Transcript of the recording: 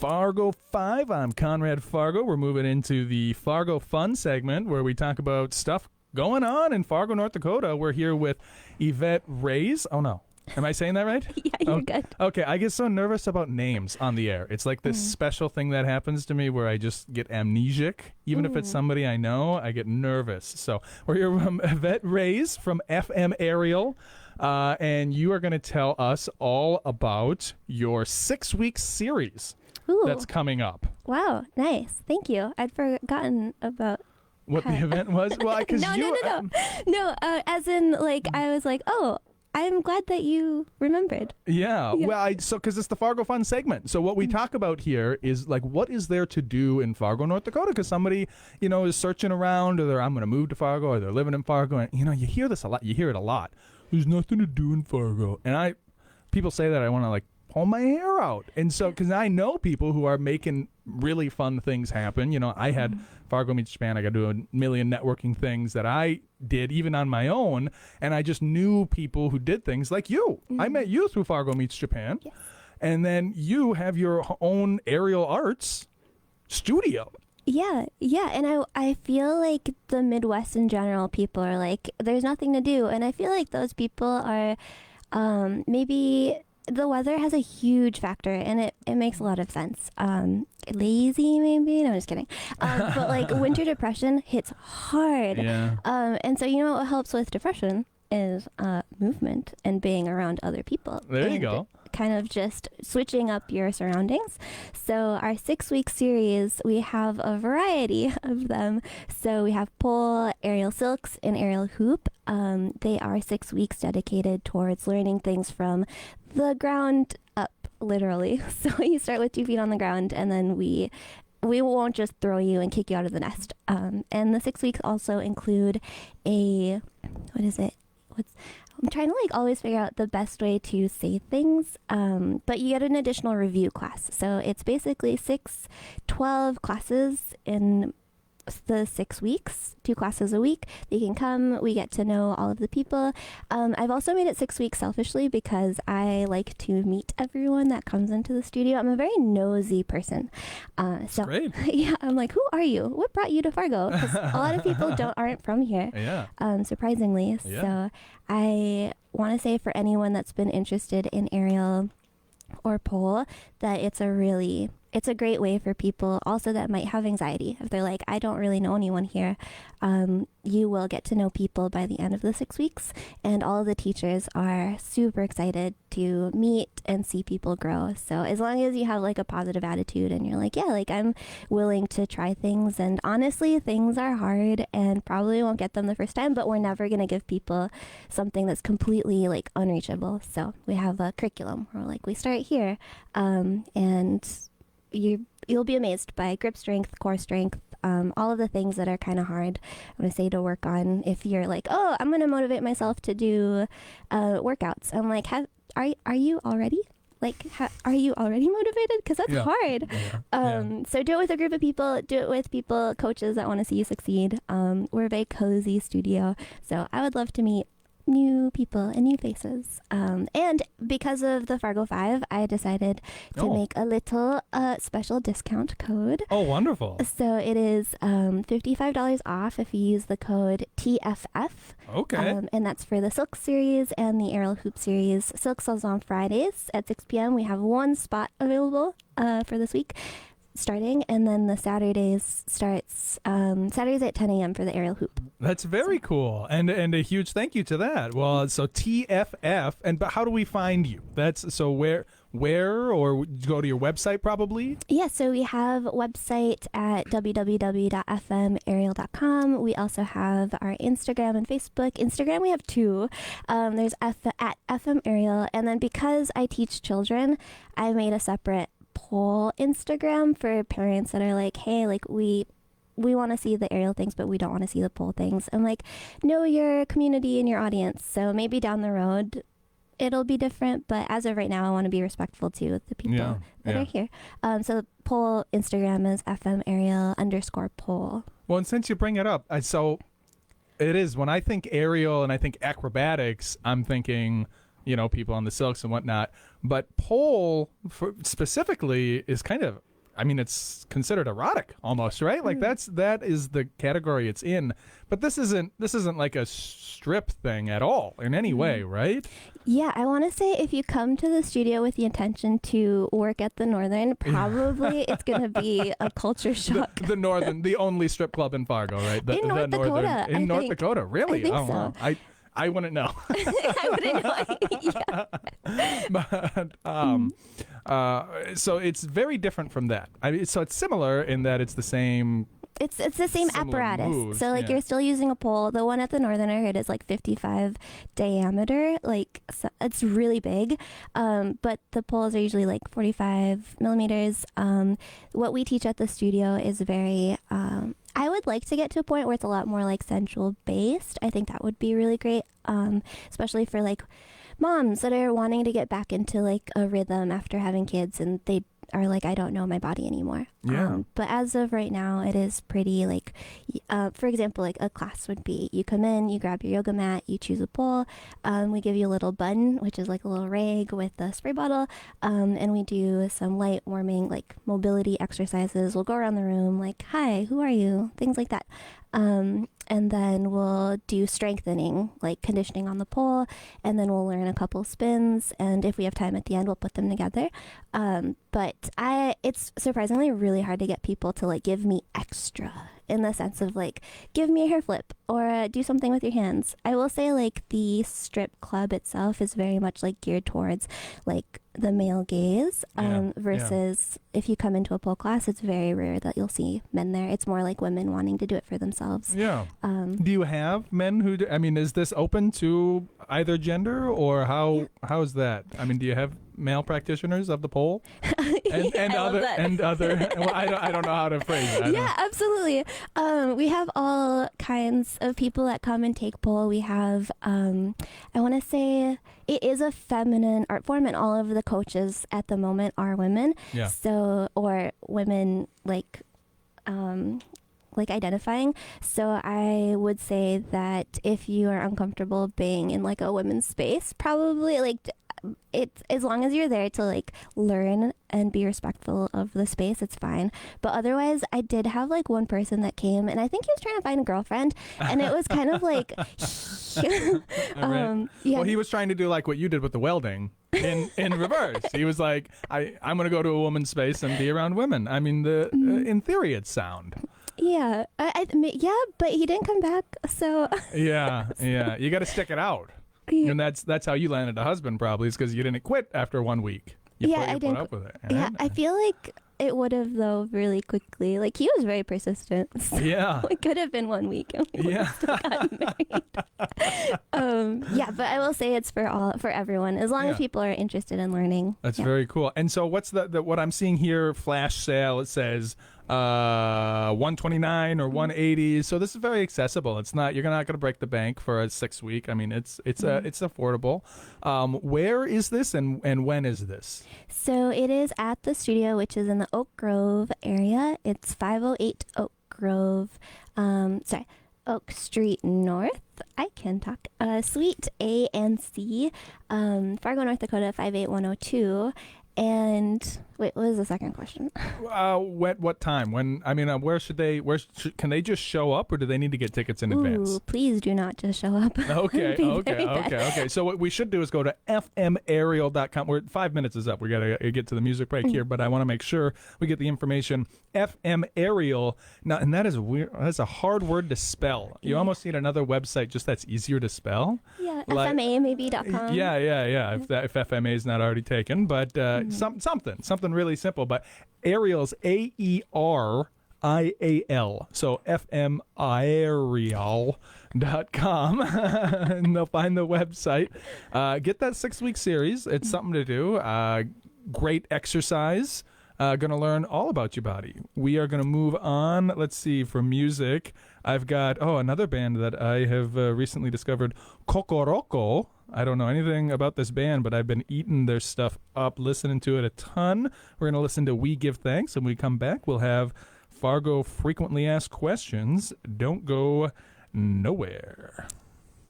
Fargo 5. I'm Conrad Fargo. We're moving into the Fargo Fun segment where we talk about stuff going on in Fargo, North Dakota. We're here with Yvette Reyes. Oh, no. Am I saying that right? Yeah, you're good. Okay, I get so nervous about names on the air. It's like this special thing that happens to me where I just get amnesic. Even if it's somebody I know, I get nervous. So we're here from Yvette Reyes from FM Aerial. And you are going to tell us all about your 6-week series that's coming up. Wow, nice. Thank you. I'd forgotten about what the event was. Well, because No, as in, like, I was like, oh, I'm glad that you remembered. Yeah. Well, because it's the Fargo Fun segment. So what we talk about here is, like, what is there to do in Fargo, North Dakota? Because somebody, is searching around, or I'm going to move to Fargo, or they're living in Fargo. And, you hear this a lot. You hear it a lot. There's nothing to do in Fargo. And people say that, I want to, like, pull my hair out. And so, because I know people who are making really fun things happen. I had Fargo Meets Japan. I got to do a million networking things that I did even on my own. And I just knew people who did things like you. I met you through Fargo Meets Japan. Yes. And then you have your own aerial arts studio. Yeah. And I feel like the Midwest in general, people are like, there's nothing to do. And I feel like those people are maybe the weather has a huge factor, and it makes a lot of sense. Lazy, maybe? No, I'm just kidding. But like winter depression hits hard. Yeah. And so what helps with depression is movement and being around other people. There you go. Kind of just switching up your surroundings. So our 6-week series, we have a variety of them. So we have pole, aerial silks, and aerial hoop. They are 6 weeks dedicated towards learning things from the ground up, literally. So you start with 2 feet on the ground, and then we won't just throw you and kick you out of the nest. And the 6 weeks also include I'm trying to always figure out the best way to say things, but you get an additional review class. So it's basically 12 classes in the 6 weeks, 2 classes a week. They can come. We get to know all of the people. I've also made it 6 weeks selfishly because I like to meet everyone that comes into the studio. I'm a very nosy person. So great. Yeah, I'm like, who are you? What brought you to Fargo? Because a lot of people aren't from here. Yeah. Surprisingly. Yeah. So I want to say for anyone that's been interested in aerial or pole that it's a great way for people also that might have anxiety. If they're like, I don't really know anyone here, you will get to know people by the end of the 6 weeks. And all of the teachers are super excited to meet and see people grow. So as long as you have a positive attitude and you're like, yeah, I'm willing to try things. And honestly, things are hard and probably won't get them the first time, but we're never going to give people something that's completely unreachable. So we have a curriculum where we start here, and you'll be amazed by grip strength, core strength, all of the things that are kind of hard, I want to say, to work on. If you're like, oh, I'm going to motivate myself to do workouts. I'm like, are you already? Are you already motivated? Because that's hard. Yeah. So do it with a group of people. Do it with coaches that want to see you succeed. We're a very cozy studio. So I would love to meet new people and new faces. And because of the Fargo 5, I decided to make a little special discount code. Oh, wonderful. So it is $55 off if you use the code TFF. Okay. And that's for the Silk series and the Aerial Hoop series. Silk sells on Fridays at 6 p.m. We have one spot available for this week starting, and then the Saturdays starts Saturdays at 10 a.m. for the aerial hoop. That's very cool, and a huge thank you to that. Well, so TFF, but how do we find you? That's so where or go to your website probably? Yeah, so we have a website at www.fmaerial.com. We also have our Instagram and Facebook. Instagram, we have 2. There's at FM Aerial, and then because I teach children, I made a separate pole Instagram for parents that are like, hey, we want to see the aerial things, but we don't want to see the pole things. I'm like, know your community and your audience. So maybe down the road it'll be different, but as of right now, I want to be respectful to the people that are here. So the pole Instagram is @fmaerial_pole. Well, and since you bring it up, so it is, when I think aerial and I think acrobatics, I'm thinking, people on the silks and whatnot. But pole specifically is kind of I mean, it's considered erotic almost, right? Like that is the category it's in. But this isn't like a strip thing at all in any way, right? Yeah, I want to say if you come to the studio with the intention to work at the Northern, probably it's going to be a culture shock. The Northern, the only strip club in Fargo, right? In North Dakota, in North Dakota, really? I think so. Wow. I wouldn't know. I wouldn't know. But so it's very different from that. I mean, so it's similar in that it's the same. It's the same Similar apparatus. moves, So like yeah. you're still using a pole. The one at the Northern I heard is like 55 diameter. Like so it's really big. But the poles are usually like 45 millimeters. What we teach at the studio is very. I would like to get to a point where it's a lot more like sensual based. I think that would be really great, especially for like moms that are wanting to get back into like a rhythm after having kids and they are like, I don't know my body anymore. Yeah. But as of right now, it is pretty like, for example, like a class would be you come in, you grab your yoga mat, you choose a pole. We give you a little button, which is like a little rag with a spray bottle. And we do some light warming, like mobility exercises. We'll go around the room like, hi, who are you? Things like that. And then we'll do strengthening, like conditioning on the pole, and then we'll learn a couple spins. And if we have time at the end, we'll put them together. But it's surprisingly really hard to get people to like give me extra in the sense of like, give me a hair flip or do something with your hands. I will say like the strip club itself is very much like geared towards like the male gaze versus if you come into a pole class, it's very rare that you'll see men there. It's more like women wanting to do it for themselves. Yeah. Do you have men who do, I mean, is this open to either gender or how's that? I mean, do you have male practitioners of the pole and other well, I don't know how to phrase it. Yeah, absolutely. We have all kinds of people that come and take pole. We have I want to say it is a feminine art form and all of the coaches at the moment are women. Yeah. So or women like identifying. So I would say that if you are uncomfortable being in like a women's space, probably like it's as long as you're there to like learn and be respectful of the space, it's fine. But otherwise, I did have like one person that came and I think he was trying to find a girlfriend and it was kind of like Right. yeah. Well, he was trying to do like what you did with the welding in reverse. He was like, I'm going to go to a woman's space and be around women. I mean, in theory, it's sound. Yeah, yeah, but he didn't come back, so Yeah. You got to stick it out. And that's how you landed a husband, probably, is because you didn't quit after 1 week. I put up with it. Right? Yeah, I feel like it would have though really quickly. Like he was very persistent. So Yeah. it could have been 1 week. And we Yeah. still got married. Yeah, but I will say it's for everyone as long as people are interested in learning. That's very cool. And so what's the what I'm seeing here? Flash sale. It says $129 or $180. So this is very accessible. It's not, you're not going to break the bank for a 6 week. I mean, it's affordable. Where is this and when is this? So it is at the studio, which is in the Oak Grove area. It's 508 Oak Grove. Oak Street North. I can talk. Suite A and C, Fargo, North Dakota 58102. And wait, what was the second question? What time? When? I mean, can they just show up, or do they need to get tickets in advance? Please do not just show up. Okay. So what we should do is go to fmaerial.com. We're 5 minutes is up. We gotta get to the music break here, but I want to make sure we get the information. FMAerial. Now, and that is weird. That's a hard word to spell. You almost need another website just that's easier to spell. Yeah, like, FMA.com. Yeah. If FMA is not already taken, but something really simple. But Aerial's AERIAL. So FMAerial.com. And they'll find the website. Get that 6 week series. It's something to do. Great exercise. Going to learn all about your body. We are going to move on. Let's see, for music, I've got, another band that I have recently discovered, Kokoroko. I don't know anything about this band, but I've been eating their stuff up, listening to it a ton. We're going to listen to We Give Thanks, and when we come back, we'll have Fargo Frequently Asked Questions. Don't go nowhere.